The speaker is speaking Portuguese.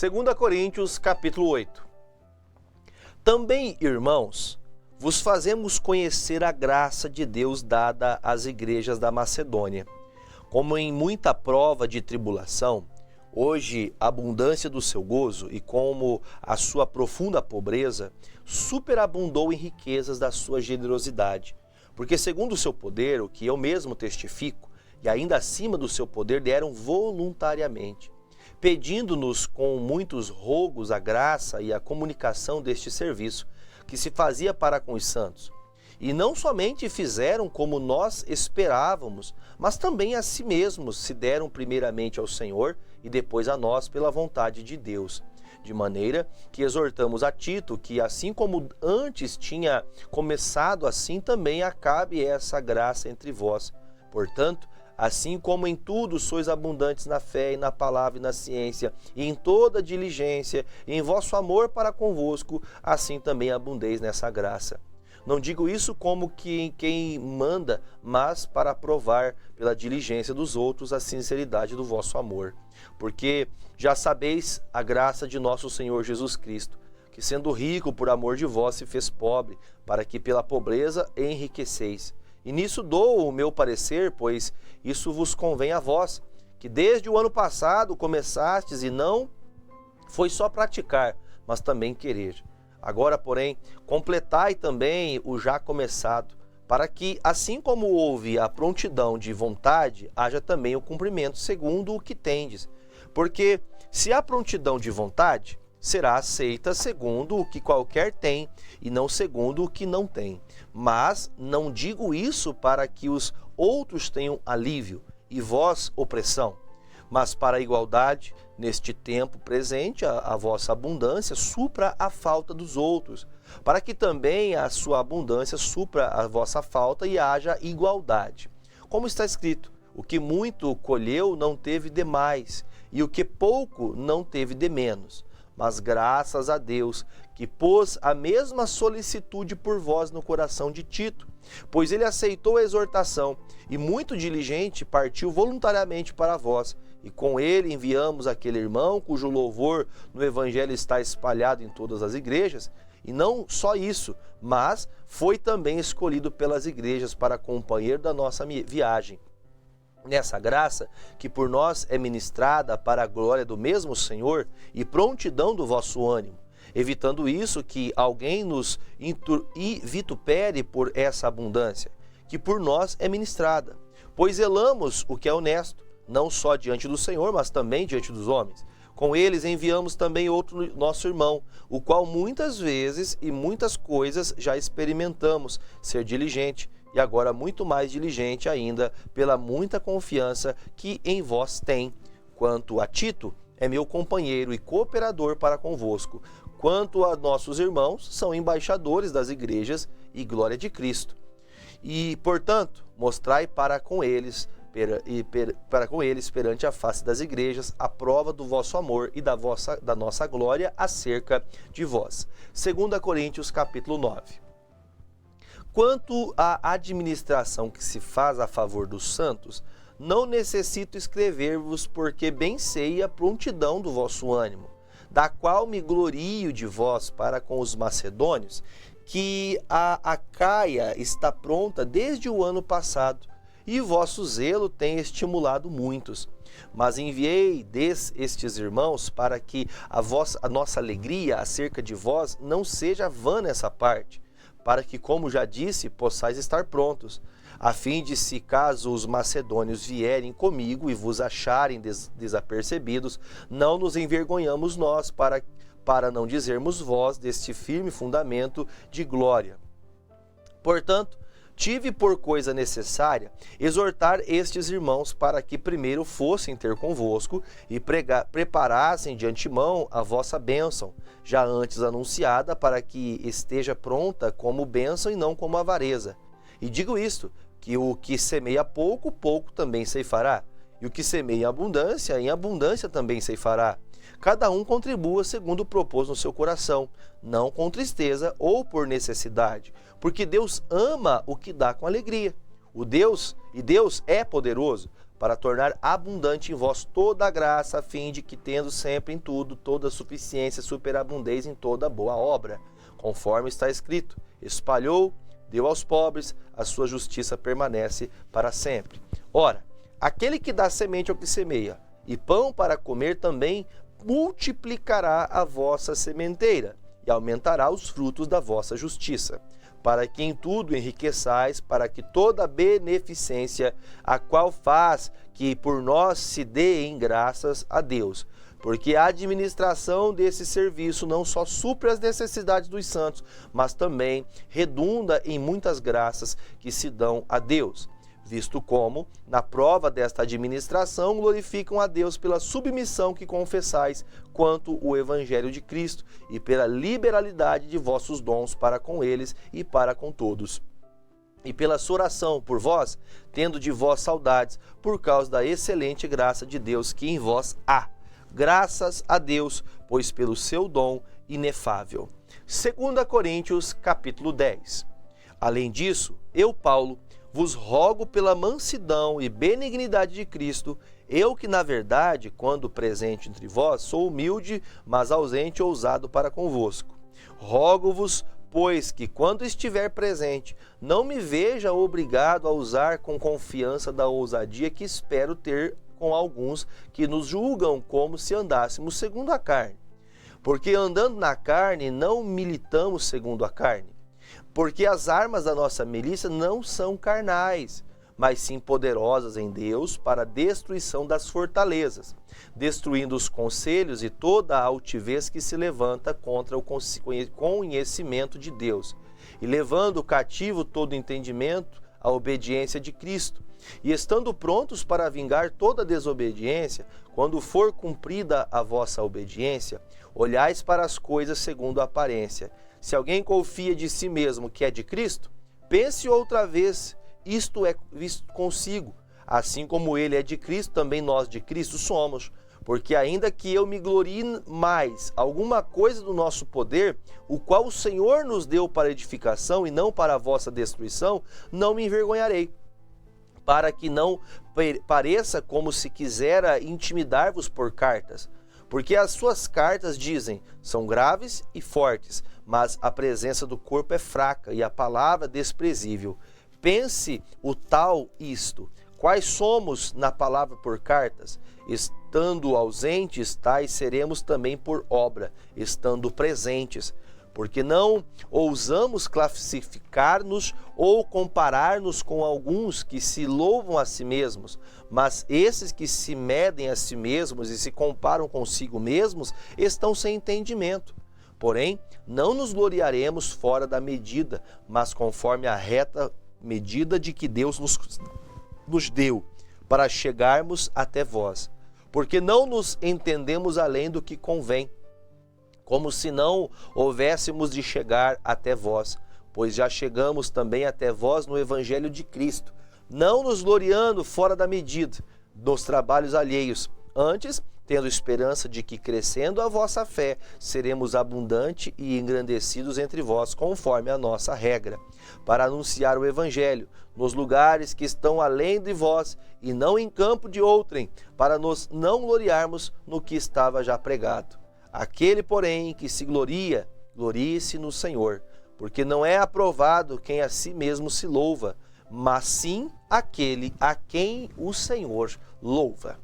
2 Coríntios, capítulo 8. Também, irmãos, vos fazemos conhecer a graça de Deus dada às igrejas da Macedônia. Como em muita prova de tribulação, hoje a abundância do seu gozo e como a sua profunda pobreza superabundou em riquezas da sua generosidade. Porque segundo o seu poder, o que eu mesmo testifico, e ainda acima do seu poder deram voluntariamente, pedindo-nos com muitos rogos a graça e a comunicação deste serviço, que se fazia para com os santos. E não somente fizeram como nós esperávamos, mas também a si mesmos se deram primeiramente ao Senhor e depois a nós pela vontade de Deus. De maneira que exortamos a Tito que, assim como antes tinha começado, assim também acabe essa graça entre vós. Portanto, assim como em tudo sois abundantes na fé e na palavra e na ciência, e em toda diligência, e em vosso amor para convosco, assim também abundeis nessa graça. Não digo isso como que quem manda, mas para provar pela diligência dos outros a sinceridade do vosso amor. Porque já sabeis a graça de nosso Senhor Jesus Cristo, que sendo rico por amor de vós se fez pobre, para que pela pobreza enriqueceis. E nisso dou o meu parecer, pois isso vos convém a vós, que desde o ano passado começastes e não foi só praticar, mas também querer. Agora, porém, completai também o já começado, para que, assim como houve a prontidão de vontade, haja também o cumprimento segundo o que tendes. Porque se há prontidão de vontade, será aceita segundo o que qualquer tem, e não segundo o que não tem. Mas não digo isso para que os outros tenham alívio, e vós opressão, mas para a igualdade, neste tempo presente, a vossa abundância supra a falta dos outros, para que também a sua abundância supra a vossa falta e haja igualdade. Como está escrito, o que muito colheu não teve demais, e o que pouco não teve de menos. Mas graças a Deus, que pôs a mesma solicitude por vós no coração de Tito, pois ele aceitou a exortação e muito diligente partiu voluntariamente para vós, e com ele enviamos aquele irmão cujo louvor no evangelho está espalhado em todas as igrejas, e não só isso, mas foi também escolhido pelas igrejas para companheiro da nossa viagem. Nessa graça, que por nós é ministrada para a glória do mesmo Senhor e prontidão do vosso ânimo, evitando isso que alguém nos vitupere por essa abundância, que por nós é ministrada. Pois zelamos o que é honesto, não só diante do Senhor, mas também diante dos homens. Com eles enviamos também outro nosso irmão, o qual muitas vezes e muitas coisas já experimentamos ser diligente, e agora muito mais diligente ainda pela muita confiança que em vós tem. Quanto a Tito, é meu companheiro e cooperador para convosco. Quanto a nossos irmãos, são embaixadores das igrejas e glória de Cristo. E, portanto, mostrai para com eles perante a face das igrejas a prova do vosso amor e da nossa glória acerca de vós. 2 Coríntios capítulo 9. Quanto à administração que se faz a favor dos santos, não necessito escrever-vos, porque bem sei a prontidão do vosso ânimo, da qual me glorio de vós para com os macedônios, que a Acaia está pronta desde o ano passado, e vosso zelo tem estimulado muitos. Mas enviei estes irmãos para que a nossa alegria acerca de vós não seja vã nessa parte, para que, como já disse, possais estar prontos, a fim de, se caso os macedônios vierem comigo e vos acharem desapercebidos, não nos envergonhamos nós, para não dizermos vós deste firme fundamento de glória. Portanto, tive por coisa necessária exortar estes irmãos para que primeiro fossem ter convosco e preparassem de antemão a vossa bênção, já antes anunciada, para que esteja pronta como bênção e não como avareza. E digo isto, que o que semeia pouco, pouco também ceifará, e o que semeia em abundância também ceifará. Cada um contribua segundo propôs no seu coração, não com tristeza ou por necessidade, porque Deus ama o que dá com alegria. Deus é poderoso para tornar abundante em vós toda a graça, a fim de que, tendo sempre em tudo toda suficiência, superabundeis em toda boa obra, conforme está escrito: espalhou, deu aos pobres, a sua justiça permanece para sempre. Ora, aquele que dá semente ao que semeia, e pão para comer também, multiplicará a vossa sementeira, e aumentará os frutos da vossa justiça, para que em tudo enriqueçais, para que toda a beneficência, a qual faz que por nós se dê em graças a Deus, porque a administração desse serviço não só supre as necessidades dos santos, mas também redunda em muitas graças que se dão a Deus, visto como, na prova desta administração, glorificam a Deus pela submissão que confessais quanto o Evangelho de Cristo e pela liberalidade de vossos dons para com eles e para com todos. E pela sua oração por vós, tendo de vós saudades, por causa da excelente graça de Deus que em vós há. Graças a Deus, pois pelo seu dom inefável. 2 Coríntios, capítulo 10. Além disso, eu, Paulo, vos rogo pela mansidão e benignidade de Cristo, eu que, na verdade, quando presente entre vós, sou humilde, mas ausente e ousado para convosco. Rogo-vos, pois, que quando estiver presente, não me veja obrigado a usar com confiança da ousadia que espero ter com alguns que nos julgam como se andássemos segundo a carne. Porque andando na carne, não militamos segundo a carne. Porque as armas da nossa milícia não são carnais, mas sim poderosas em Deus para a destruição das fortalezas, destruindo os conselhos e toda a altivez que se levanta contra o conhecimento de Deus, e levando cativo todo entendimento à obediência de Cristo, e estando prontos para vingar toda desobediência, quando for cumprida a vossa obediência, olhais para as coisas segundo a aparência. Se alguém confia de si mesmo que é de Cristo, pense outra vez, isto é visto consigo. Assim como ele é de Cristo, também nós de Cristo somos. Porque ainda que eu me glorie mais alguma coisa do nosso poder, o qual o Senhor nos deu para edificação e não para a vossa destruição, não me envergonharei, para que não pareça como se quisera intimidar-vos por cartas. Porque as suas cartas, dizem, são graves e fortes, mas a presença do corpo é fraca e a palavra desprezível. Pense o tal isto: quais somos na palavra por cartas? Estando ausentes, tais seremos também por obra, estando presentes. Porque não ousamos classificar-nos ou comparar-nos com alguns que se louvam a si mesmos, mas esses que se medem a si mesmos e se comparam consigo mesmos estão sem entendimento. Porém, não nos gloriaremos fora da medida, mas conforme a reta medida de que Deus nos deu, para chegarmos até vós. Porque não nos entendemos além do que convém, como se não houvéssemos de chegar até vós, pois já chegamos também até vós no Evangelho de Cristo, não nos gloriando fora da medida, nos trabalhos alheios, antes, tendo esperança de que, crescendo a vossa fé, seremos abundantes e engrandecidos entre vós, conforme a nossa regra, para anunciar o Evangelho nos lugares que estão além de vós, e não em campo de outrem, para nos não gloriarmos no que estava já pregado. Aquele, porém, que se gloria, glorie-se no Senhor, porque não é aprovado quem a si mesmo se louva, mas sim aquele a quem o Senhor louva.